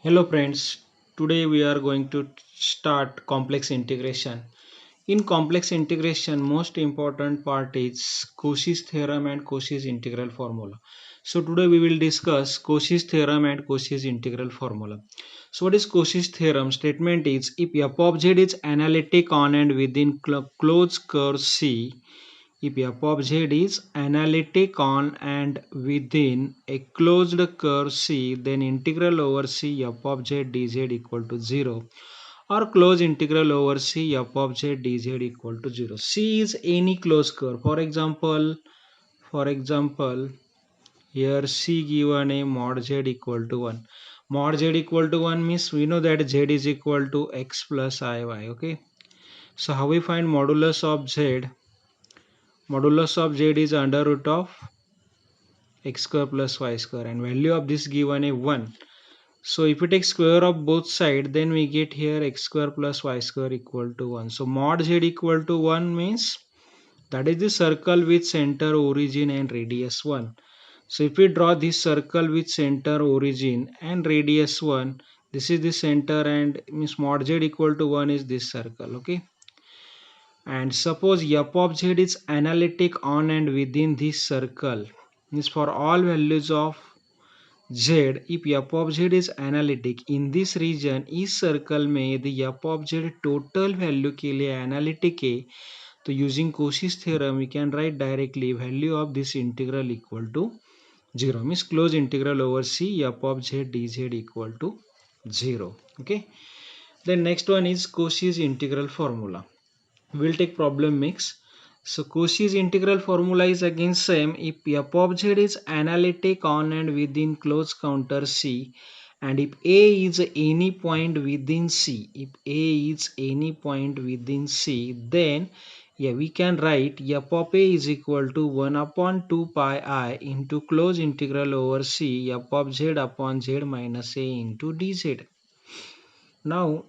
Hello friends, today we are going to start complex integration. In complex integration, most important part is Cauchy's theorem and Cauchy's integral formula. So today we will discuss Cauchy's theorem and Cauchy's integral formula. So what is Cauchy's theorem? Statement is if f of z is analytic on and within closed curve C, if f of z is analytic on and within a closed curve C, then integral over C f of z dz equal to 0 or close integral over C f of z dz equal to 0. C is any closed curve. For example, here C given a mod z equal to 1. Mod z equal to 1 means we know that z is equal to x plus iy. Okay. So how we find modulus of z? Modulus of z is under root of x square plus y square and value of this given a 1. So if we take square of both sides, then we get here x square plus y square equal to 1. So mod z equal to 1 means that is the circle with center, origin and radius 1. So if we draw this circle with center, origin and radius 1, this is the center and means mod z equal to 1 is this circle. Okay. And suppose f of z is analytic on and within this circle, means for all values of z, if f of z is analytic in this region, इस circle में यदि f of z total value के लिए analytic है, तो using Cauchy's theorem we can write directly value of this integral equal to 0 means close integral over c f of z dz equal to 0. Okay. Then next one is Cauchy's integral formula. We'll take problem mix. So Cauchy's integral formula is again same if f of z is analytic on and within closed counter C, and if A is any point within C, if A is any point within C, then we can write f of A is equal to 1 upon 2 pi I into closed integral over C f of z upon z minus A into dz. Now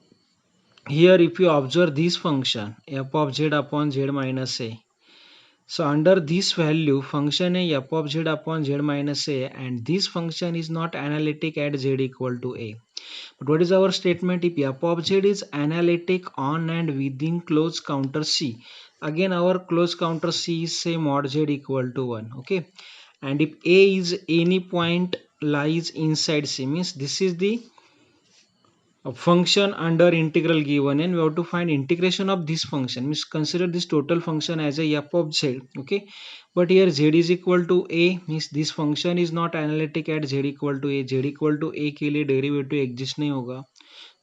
here if you observe this function f of z upon z minus a, so under this value function a f of z upon z minus a, and this function is not analytic at z equal to a. But what is our statement? If f of z is analytic on and within closed counter C, again our closed counter C is say mod z equal to 1. Okay. And if a is any point lies inside C, means this is the a function under integral given, and we have to find integration of this function, means consider this total function as a f of z. Okay, but here z is equal to a means this function is not analytic at z equal to a. Z equal to a के लिए derivative exist नहीं होगा,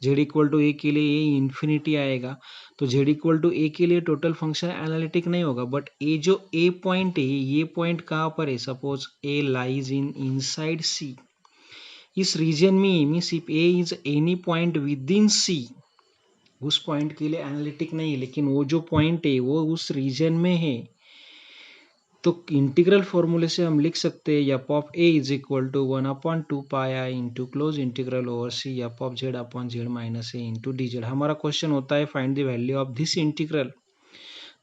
z equal to ए के लिए ये infinity आएगा, तो z equal to ए के लिए टोटल फंक्शन एनालिटिक नहीं होगा. बट ए जो ए पॉइंट है, ये पॉइंट कहाँ पर है? Suppose A lies in inside C. इस रीजन में means if A is any point within C, उस पॉइंट के लिए एनालिटिक नहीं है, लेकिन वो जो पॉइंट है वो उस रीजन में है, तो इंटीग्रल फॉर्मूले से हम लिख सकते हैं f of a is equal to 1 upon 2 pi i into close integral over C f of z upon z minus a into d z. हमारा क्वेश्चन होता है find the value of this integral.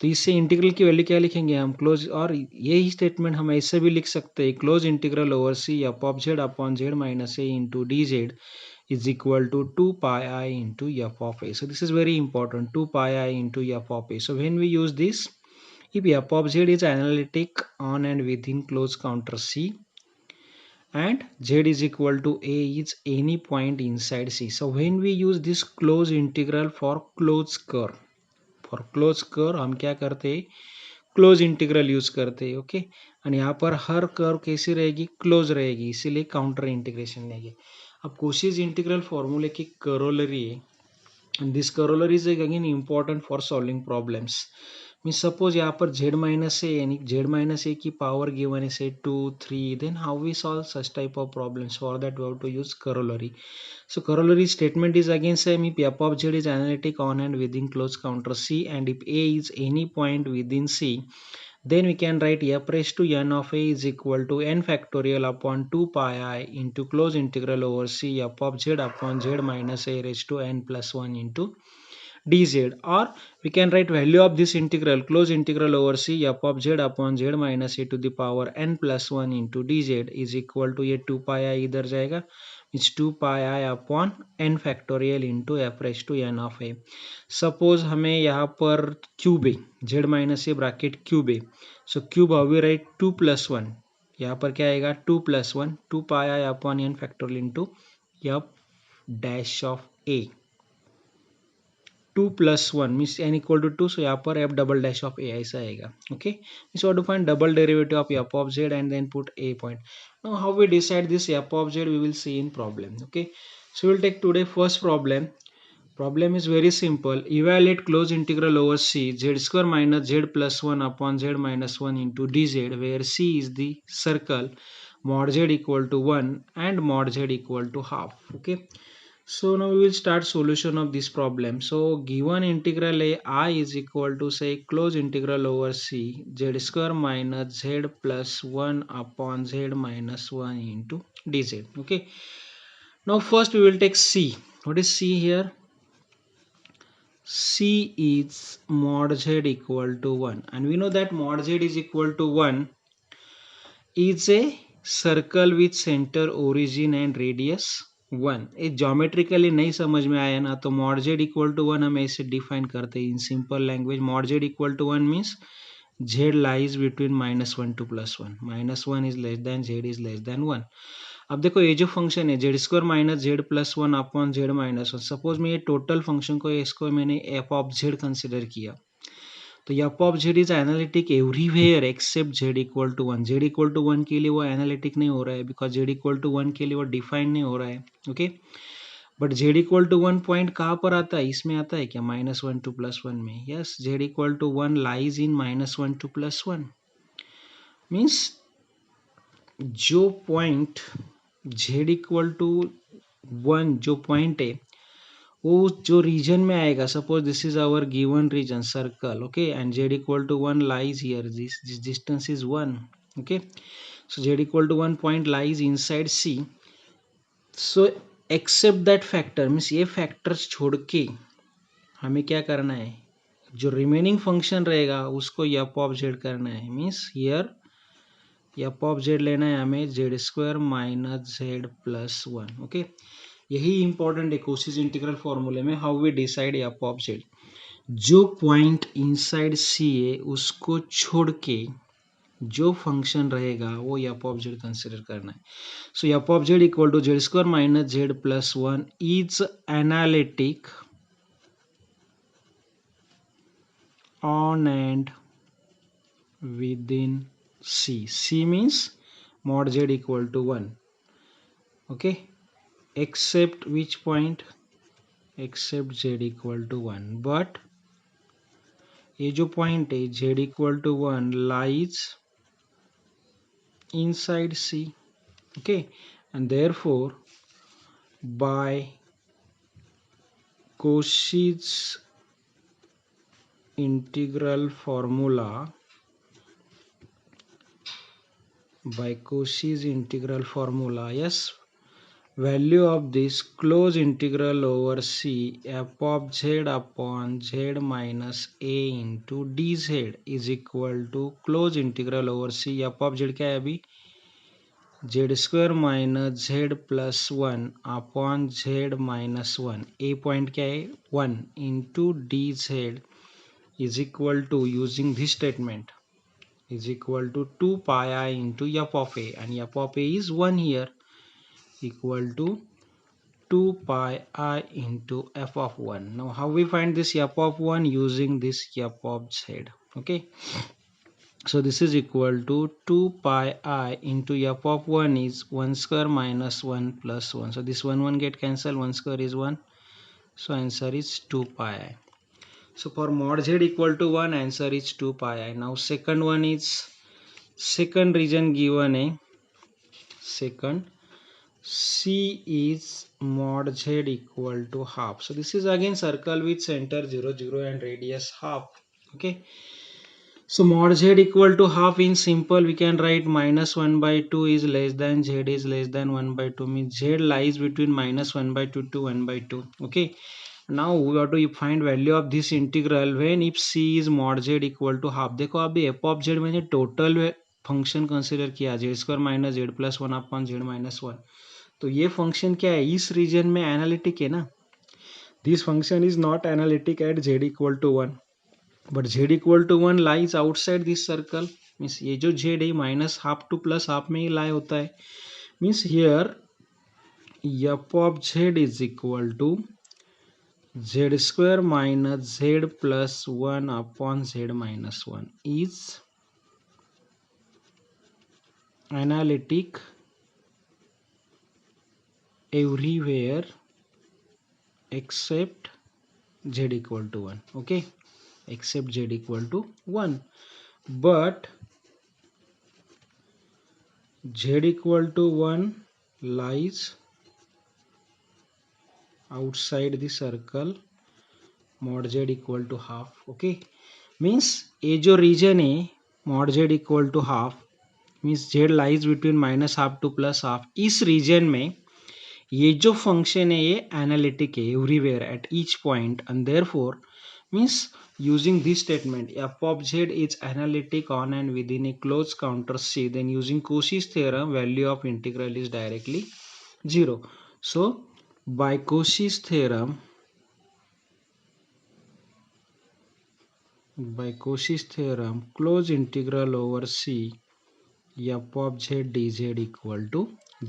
तो इससे integral की value क्या लिखेंगे हम? Close, और यही स्टेटमेंट हम ऐसे भी लिख सकते हैं close integral over C f of z upon z minus a into d z is equal to 2 pi I into f of a. So this is very important, 2 pi I into f of a. So when we use this, if f of z is analytic on and within closed counter C, and z is equal to a is any point inside C. So when we use this closed integral for closed curve, for closed curve हम क्या करते हैं? Close integral use करते हैं. Okay, और यहाँ पर हर curve कैसी रहेगी? क्लोज रहेगी, इसीलिए काउंटर इंटीग्रेशन लेंगे. अब कोशिश इंटीग्रल फॉर्मूले की करोलरी है, and this corollary is again important for solving problems. Means suppose यहाँ पर z minus a यानी z minus a की power given is say 2, 3, then how we solve such type of problems? For that we have to use corollary. So corollary statement is again same if f of z is analytic on and within closed counter C, and if a is any point within C, then we can write f raised to n of a is equal to n factorial upon 2 pi I into close integral over C f of z upon z minus a raised to n plus 1 into dz. Or we can write value of this integral close integral over C f of z upon z minus a to the power n plus 1 into dz is equal to ये 2 pi I इधर जाएगा is 2 pi I upon n factorial into f raised to n of a. Suppose हमें यहाँ पर cube है, z minus a bracket cube है, so cube how we write 2 + 1, यहाँ पर क्या आएगा 2 + 1 2 pi I upon n factorial into f dash of a. 2 + 1 means n equal to 2, so यहाँ पर f double dash of a ऐसा आएगा. Okay, so we have to find double derivative of f of z and then put a point. Now how we decide this f of z we will see in problem. Okay, so we will take today first problem. Problem is very simple. Evaluate closed integral over c z square minus z plus 1 upon z minus 1 into dz, where c is the circle, mod z equal to 1 and mod z equal to half. Okay, so now we will start solution of this problem. So given integral a I is equal to say close integral over c z square minus z plus 1 upon z minus 1 into dz. Okay, now first we will take c. What is c here? C is mod z equal to 1, and we know that mod z is equal to 1 is a circle with center, origin and radius 1. ये geometrically नहीं समझ में आया ना, तो mod z equal to 1 हम ऐसे define करते हैं in simple language. mod z equal to 1 means z lies between -1 to +1. -1 is less than z is less than 1. अब देखो ये जो फंक्शन है z square minus z plus 1 upon z minus 1, suppose मैं ये टोटल फंक्शन को इसको मैंने एफ ऑफ जेड कंसिडर किया, तो f of z is analytic everywhere except z equal to 1. Z equal to 1 के लिए वो एनालिटिक नहीं हो रहा है, बिकॉज जेड इक्वल टू 1 के लिए वो डिफाइन नहीं हो रहा है. Okay, but z equal to 1 point कहाँ पर आता है, इसमें आता है क्या, -1 to +1 में. Yes, z equal to 1 lies in -1 to +1. Means जो पॉइंट जेड इक्वल टू 1 जो पॉइंट है वो जो रीजन में आएगा, suppose this is our given region circle. Okay, and z equal to 1 lies here, this distance is 1. Okay, so z equal to 1 point lies inside C. So except that factor means ये factors छोड़ के हमें क्या करना है, जो remaining function रहेगा उसको एफ ऑफ जेड करना है. Means here f of z लेना है हमें z square minus z plus 1. Okay, यही इंपॉर्टेंट है कोशिश इंटीग्रल फॉर्मूले में, how we decide f of z. जो पॉइंट इनसाइड सी है उसको छोड़ के जो फंक्शन रहेगा वो एफ ऑफ जेड कंसिडर करना है. So f of z equal to z square minus z plus 1 is analytic on and within C. C means mod z equal to 1. Okay, except which point, except z equal to 1. But ये जो point है z equal to 1 lies inside C. Okay, and therefore by Cauchy's integral formula, yes, value of this closed integral over c f of z upon z minus a into dz is equal to closed integral over c f of z क्या है अभी, z square minus z plus 1 upon z minus 1, a point क्या है 1 into dz is equal to, using this statement, is equal to 2 pi I into f of a, and f of a is 1 here, equal to 2 pi I into f of 1. Now how we find this f of 1, using this f of z. Okay, so this is equal to 2 pi I into f of 1 is 1 square minus 1 plus 1. So this 1 get cancelled, 1 square is 1, so answer is 2 pi I. So for mod z equal to 1, answer is 2 pi I. Now second one is, second region given है, second C is mod z equal to half. So this is again circle with center 0 0 and radius half. Okay, so mod z equal to half, in simple we can write -1 by 2 is less than z is less than 1 by 2, means z lies between -1 by 2 to 1 by 2. Okay, now we have to find value of this integral when if c is mod z equal to half. देखो अभी f of z मैंने total function consider किया z square minus z plus 1 upon z minus 1, तो ये function क्या है, इस region में एनालिटिक है ना. This function is not analytic at z equal to 1, but z equal to 1 lies outside this circle. Means ये जो z है minus half to plus half में ही लाई होता है. Means here f of z is equal to z square minus z plus 1 upon z minus 1 is analytic everywhere except z equal to 1. Okay, except z equal to 1, but z equal to 1 lies outside the circle mod z equal to half. Okay, means ये जो reason है mod z equal to half means z lies between minus half to plus half. इस region में ये जो function है ये analytic है everywhere at each point, and therefore means using this statement f of z is analytic on and within a closed counter C, then using Cauchy's theorem value of integral is directly 0. So by Cauchy's theorem closed integral over C f of z dz equal to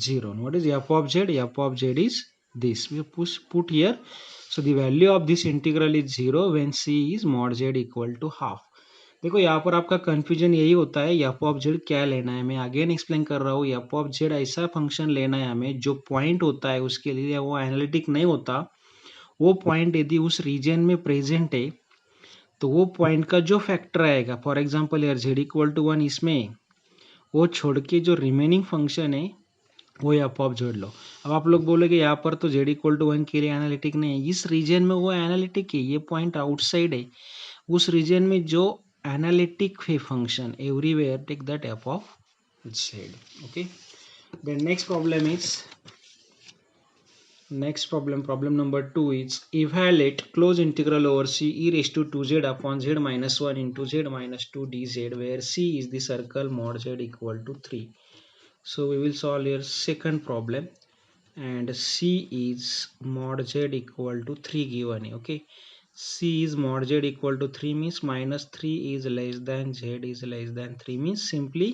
0. And what is f of z? F of z is this. We put here. So the value of this integral is 0 when c is mod z equal to half. देखो यहाँ पर आपका confusion यही होता है f of z क्या लेना है. मैं अगेन एक्सप्लेन कर रहा हूँ, f of z ऐसा फंक्शन लेना है हमें जो पॉइंट होता है उसके लिए वो एनालिटिक नहीं होता. वो पॉइंट यदि उस रीजन में प्रेजेंट है तो वो पॉइंट का जो फैक्टर आएगा, फॉर एग्जाम्पल यार z इक्वल टू 1 इसमें, वो छोड़ के जो रिमेनिंग फंक्शन है वो एफ ऑफ जोड़ लो. अब आप लोग बोलोगे यहाँ पर तो z इक्वल टू 1 के लिए एनालिटिक नहीं है. इस रीजन में वो एनालिटिक है, ये पॉइंट आउटसाइड है. उस रीजन में जो एनालिटिक है function everywhere take that f of z. Okay, then problem number 2 is evaluate close integral over c e raised to 2z upon z minus 1 into z minus 2 dz, where c is the circle mod z equal to 3. So we will solve here second problem, and c is mod z equal to 3 given. Okay, c is mod z equal to 3 means minus 3 is less than z is less than 3, means simply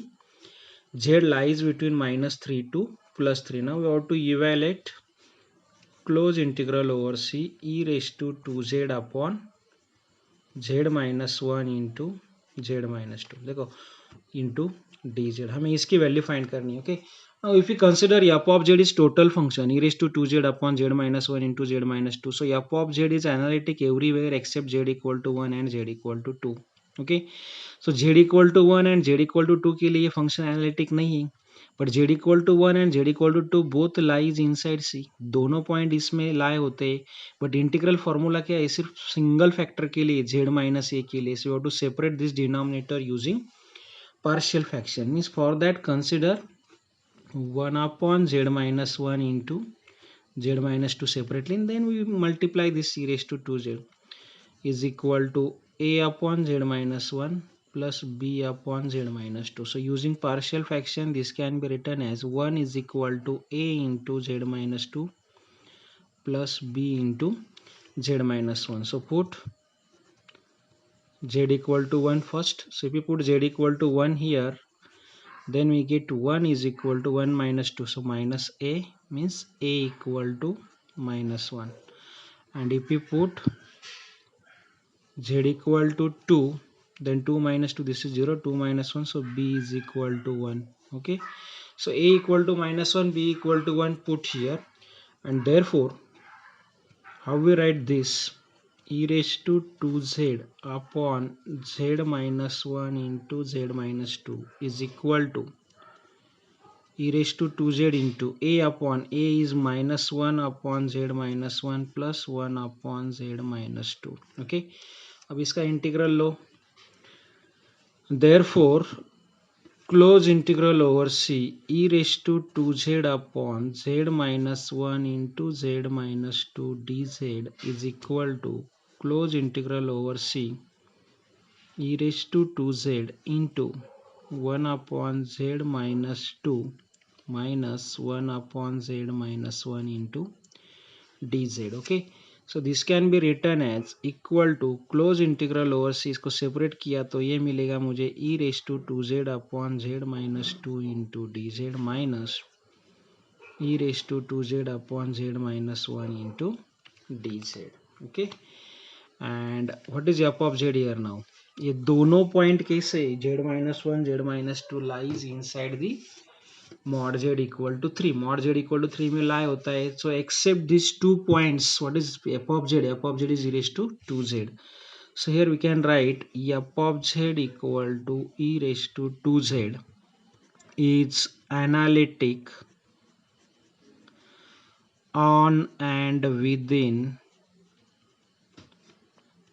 z lies between minus 3 to plus 3. Now we have to evaluate close integral over c e raised to 2z upon z minus 1 into z minus 2, देखो into dz. हमें इसकी value find करनी है. Okay, now if we consider f of z is total function e raised to 2z upon z minus 1 into z minus 2, so f of z is analytic everywhere except z equal to 1 and z equal to 2. Okay, so z equal to 1 and z equal to 2 के लिए ये function analytic नहीं है, but z equal to 1 and z equal to 2 both lies inside C. दोनों point इसमें लाए होते हैं, बट इंटीग्रल फॉर्मूला क्या है, सिर्फ सिंगल फैक्टर के लिए z माइनस ए के लिए. So you have to separate this denominator using partial fraction. Means for that consider 1 upon z minus 1 into z minus 2 separately, and then we multiply this e raised to 2z is equal to a upon z minus 1 plus b upon z minus 2. So using partial fraction this can be written as 1 is equal to a into z minus 2 plus b into z minus 1. So put z equal to 1 first. So if we put z equal to 1 here, then we get 1 is equal to 1 minus 2. So minus a means a equal to minus 1. And if we put z equal to 2, then 2 minus 2, this is 0, 2 minus 1, so b is equal to 1. Okay, so a equal to minus 1, b equal to 1 put here, and therefore how we write this, e raised to 2z upon z minus 1 into z minus 2 is equal to e raised to 2z into a upon a is minus 1 upon z minus 1 plus 1 upon z minus 2. Okay, अब इसका integral low. Therefore close integral over c e raised to 2z upon z minus 1 into z minus 2 dz is equal to close integral over c e raised to 2z into 1 upon z minus 2 minus 1 upon z minus 1 into dz. Okay, so this can be written as equal to close integral over c. इसको separate किया तो ये मिलेगा मुझे e raised to 2z upon z minus 2 into dz minus e raised to 2z upon z minus 1 into dz. Okay, and what is f of z here now? ये दोनों point कैसे z minus 1 z minus 2 lies inside the mod z equal to 3. Mod z equal to 3 में lie होता है. So except these 2 points, what is f of z? F of z is e raised to 2z. So here we can write f of z equal to e raised to 2z is analytic on and within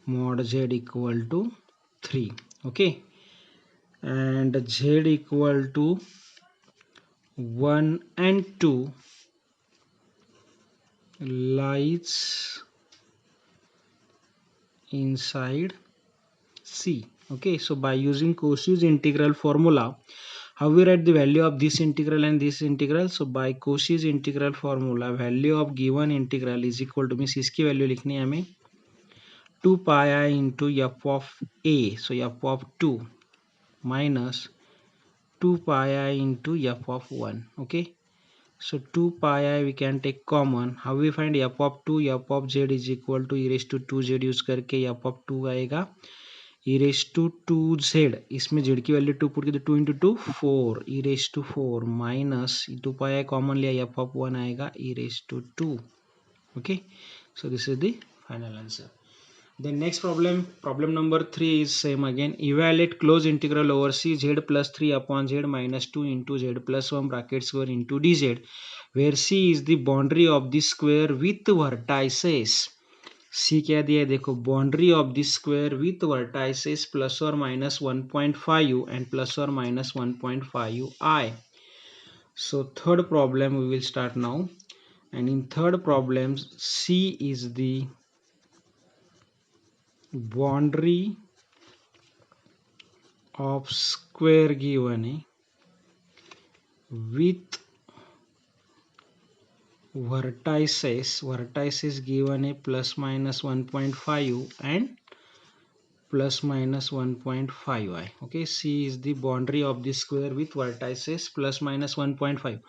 mod z equal to 3. Okay, and z equal to 1 and 2 lies inside C. Okay, so by using Cauchy's integral formula, how we write the value of this integral and this integral? So by Cauchy's integral formula, value of given integral is equal to, means इसकी value लिखनी है हमें 2 pi I into f of a, so f of 2 minus 2 pi I into f of 1. Okay, so 2 pi I we can take common. How we find f of 2? F of z is equal to e raised to 2z use करके f of 2 आएगा e raised to 2z. इसमें z की value 2 put की तो 2 into 2 4 e raised to 4 minus 2 pi I common लिया f of 1 आएगा e raised to 2. Okay, so this is the final answer. Then next problem number 3 is same again. Evaluate close integral over c z plus 3 upon z minus 2 into z plus 1 bracket square into dz, where c is the boundary of the square with vertices. c क्या दिया है देखो, boundary of the square with vertices plus or minus 1.5 and plus or minus 1.5 I. So third problem we will start now, and in third problem c is the boundary of square given with vertices given plus minus 1.5 and plus minus 1.5 I. Okay, c is the boundary of the square with vertices plus minus 1.5.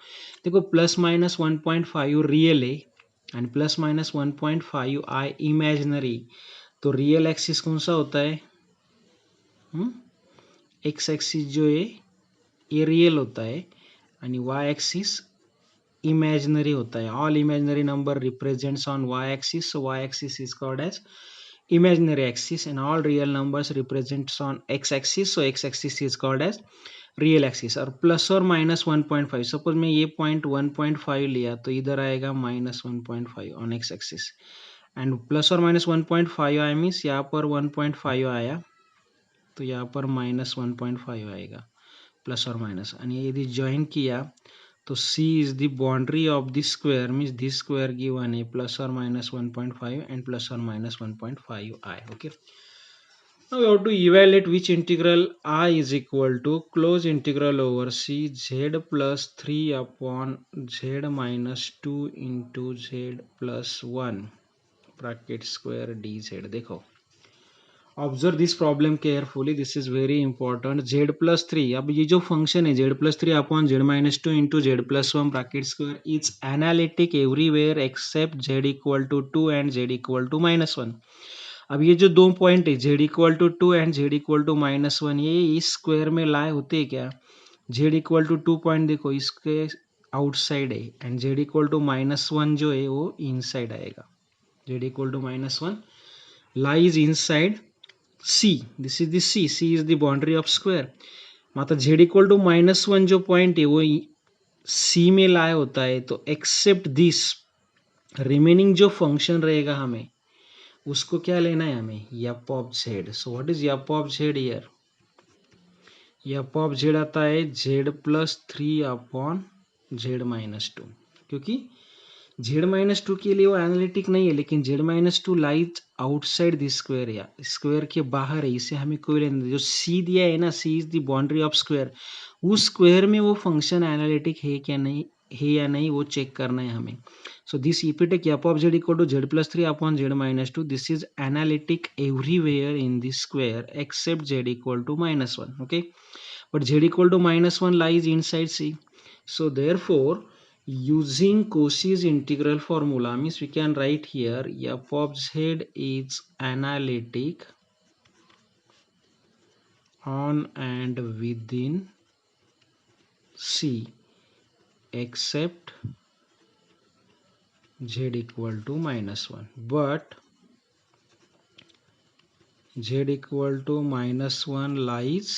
देखो plus minus 1.5 real है and plus minus 1.5 I imaginary. तो real axis कौन सा होता है? X axis जो है ये रियल होता है आणि वाय एक्सिस इमेजिनरी होता है. All imaginary number represents on y axis, so y axis is called as imaginary axis, and all real numbers represents on x axis, so x axis is called as real axis. और plus और minus 1.5, suppose मैं ये point 1.5 लिया तो इधर आएगा minus 1.5 on x axis, and plus और minus 1.5 आया मीन्स यहाँ पर 1.5 आया तो यहाँ पर माइनस 1.5 आएगा प्लस और माइनस, आणि यदि ज्वाइन किया तो c is the boundary of this square, means this square given a plus or minus 1.5 and plus or minus 1.5 I. Okay, now we have to evaluate which integral I is equal to close integral over c z plus 3 upon z minus 2 into z plus 1 bracket square dz. देखो, observe this problem carefully, this is very important. z plus 3, अब ये जो function है z plus 3 upon z minus 2 into z plus 1 bracket square is analytic everywhere except z equal to 2 and z equal to minus 1. अब ये जो दो point है z equal to 2 and z equal to minus 1, ये इस square में लाए होते हैं क्या? z इक्वल टू 2 पॉइंट देखो इसके आउटसाइड है and z equal to minus 1 जो है वो इनसाइड आएगा. z equal to minus 1 lies inside C. This is the C. C is the boundary of square. मतलब z इक्वल टू माइनस 1 जो point है वो C में लाया होता है, तो एक्सेप्ट दिस रिमेनिंग जो फंक्शन रहेगा हमें उसको क्या लेना है हमें? f of z. So what is f of z here? f of z आता है z plus 3 upon z minus 2, क्योंकि z-2 के लिए वो एनालिटिक नहीं है, लेकिन z-2 lies outside this square, या स्क्वायर के बाहर है, इसे हमें कोई लेना नहीं। जो c दिया है ना, c is the boundary of square, उस स्क्वायर में वो फंक्शन एनालिटिक है क्या नहीं, है या नहीं, वो चेक करना है हमें। So this if we take f of z equal to z+3 upon z-2, this is analytic everywhere in this square except z equal to -1. Okay, but z equal to -1 lies inside c. So therefore, using Cauchy's integral formula means we can write here f of z is analytic on and within c except z equal to -1, but z equal to -1 lies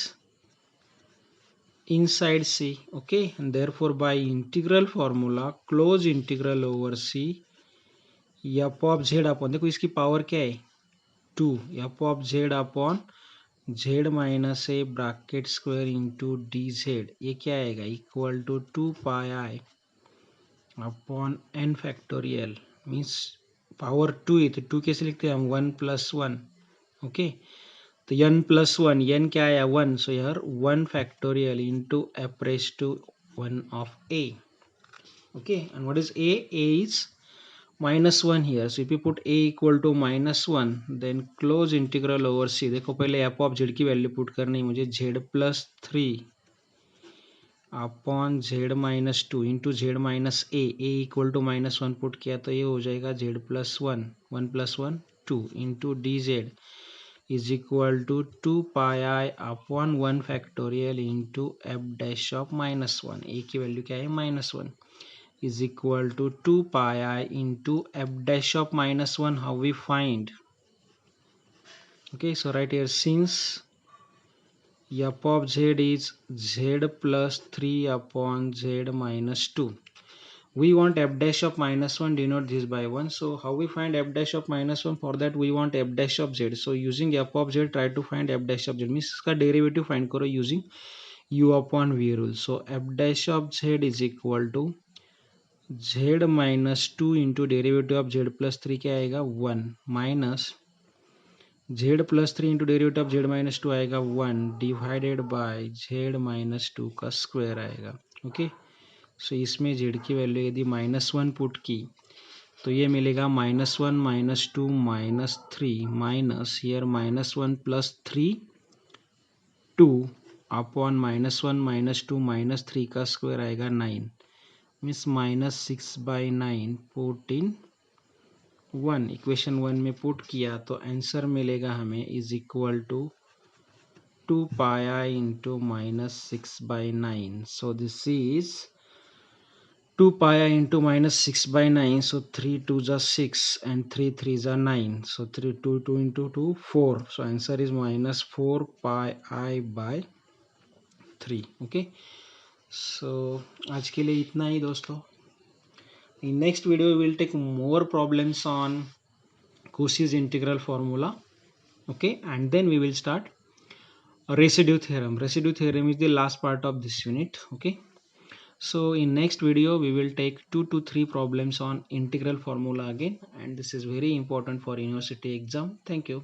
inside c. Okay, and therefore by integral formula, close integral over c, f of z upon, देखो इसकी power क्या है 2, f of z upon z minus a bracket square into d z, ये क्या आएगा equal to 2 pi i upon n factorial, means power 2 है तो 2 कैसे लिखते हैं हम 1+1। ओके, तो n+1, n क्या आया 1, सो यार 1 factorial into f raised to 1 of a। okay, and what is a is -1 here, so if you put a equal to -1, then close integral over c, देखो पहले f of z की value put करनी है मुझे, z+3 upon z-2 into z-a equal to -1 put किया तो ये हो जाएगा z+1, 1+1 2 into d z is equal to 2 pi I upon 1 factorial into f dash of -1, a की वैल्यू क्या है -1, is equal to 2 pi I into f dash of -1, how we find? Okay, so right here, since f of z is z+3 upon z-2, we want f dash of -1, denote this by 1. So how we find f dash of -1? For that we want f dash of z, so using f of z try to find f dash of z, means इसका derivative find करो using u upon v rule. So f dash of z is equal to z-2 into derivative of z+3 क्या आएगा 1, minus z+3 into derivative of z-2 आएगा 1 divided by z-2 का square आएगा। Okay, सो इसमें z की value यदि -1 put की तो ये मिलेगा -1 -2 -3 माइनस हियर -1 + 3 2 अपॉन -1 -2 -3 का स्क्वायर आएगा 9, मीन्स -6/9 पुट इन 1, इक्वेशन 1 में पुट किया तो आंसर मिलेगा हमें is equal to 2 pi i into -6/9। So this is 2 pi I into -6/9, so 3 2s are 6 and 3 3s are 9, so 3 2 2 into 2 4, so answer is -4 pi I by 3। okay, so आज के लिए इतना ही दोस्तों। In next video we will take more problems on Cauchy's integral formula, okay, and then we will start residue theorem. Residue theorem is the last part of this unit. Okay, so in next video we will take 2 to 3 problems on integral formula again, and this is very important for university exam. Thank you.